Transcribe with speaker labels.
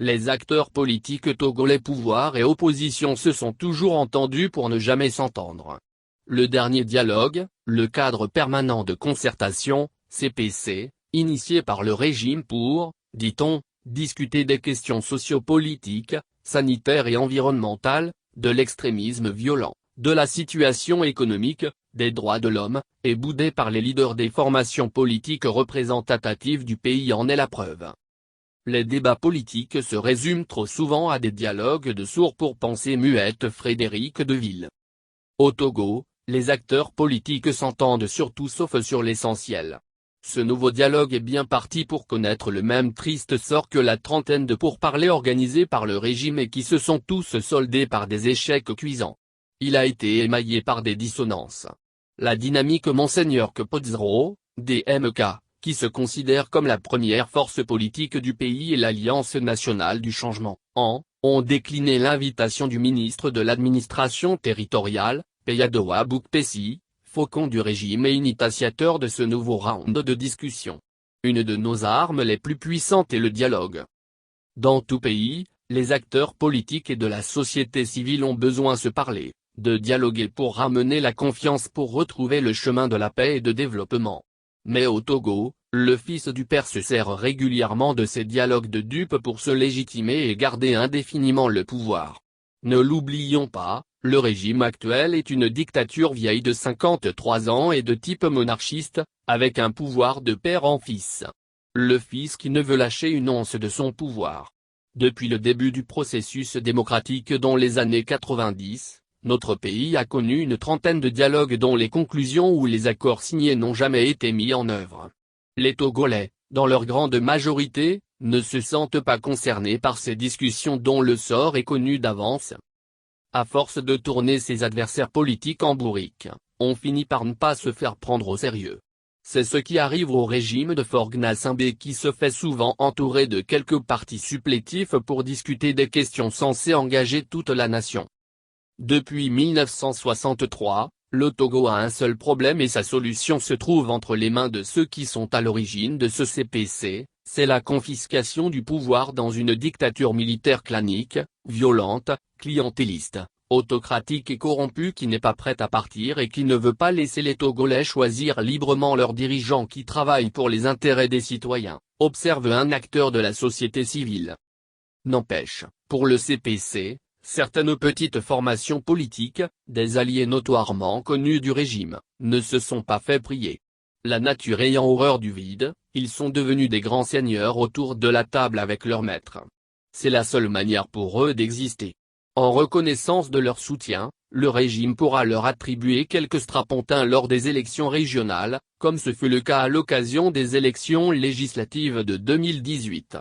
Speaker 1: Les acteurs politiques togolais pouvoir et opposition se sont toujours entendus pour ne jamais s'entendre. Le dernier dialogue, le cadre permanent de concertation, CPC, initié par le régime pour, dit-on, discuter des questions sociopolitiques, sanitaires et environnementales, de l'extrémisme violent, de la situation économique, des droits de l'homme, est boudé par les leaders des formations politiques représentatives du pays en est la preuve. Les débats politiques se résument trop souvent à des dialogues de sourds pour pensée muette. Frédéric Deville. Au Togo, les acteurs politiques s'entendent sur tout sauf sur l'essentiel. Ce nouveau dialogue est bien parti pour connaître le même triste sort que la trentaine de pourparlers organisés par le régime et qui se sont tous soldés par des échecs cuisants. Il a été émaillé par des dissonances. La dynamique Monseigneur Kepodzro, DMK, qui se considère comme la première force politique du pays, et l'Alliance nationale du changement, ont décliné l'invitation du ministre de l'administration territoriale, Peyadoa Boukpessi, faucon du régime et initiateur de ce nouveau round de discussion. Une de nos armes les plus puissantes est le dialogue. Dans tout pays, les acteurs politiques et de la société civile ont besoin de se parler, de dialoguer pour ramener la confiance, pour retrouver le chemin de la paix et de développement. Mais au Togo, le fils du père se sert régulièrement de ces dialogues de dupes pour se légitimer et garder indéfiniment le pouvoir. Ne l'oublions pas, le régime actuel est une dictature vieille de 53 ans et de type monarchiste, avec un pouvoir de père en fils. Le fils qui ne veut lâcher une once de son pouvoir. Depuis le début du processus démocratique dans les années 90, notre pays a connu une trentaine de dialogues dont les conclusions ou les accords signés n'ont jamais été mis en œuvre. Les Togolais, dans leur grande majorité, ne se sentent pas concernés par ces discussions dont le sort est connu d'avance. À force de tourner ses adversaires politiques en bourrique, on finit par ne pas se faire prendre au sérieux. C'est ce qui arrive au régime de Faure Gnassingbé, qui se fait souvent entourer de quelques partis supplétifs pour discuter des questions censées engager toute la nation. Depuis 1963, le Togo a un seul problème et sa solution se trouve entre les mains de ceux qui sont à l'origine de ce CPC, c'est la confiscation du pouvoir dans une dictature militaire clanique, violente, clientéliste, autocratique et corrompue, qui n'est pas prête à partir et qui ne veut pas laisser les Togolais choisir librement leurs dirigeants qui travaillent pour les intérêts des citoyens, observe un acteur de la société civile. N'empêche, pour le CPC, certaines petites formations politiques, des alliés notoirement connus du régime, ne se sont pas fait prier. La nature ayant horreur du vide, ils sont devenus des grands seigneurs autour de la table avec leurs maîtres. C'est la seule manière pour eux d'exister. En reconnaissance de leur soutien, le régime pourra leur attribuer quelques strapontins lors des élections régionales, comme ce fut le cas à l'occasion des élections législatives de 2018.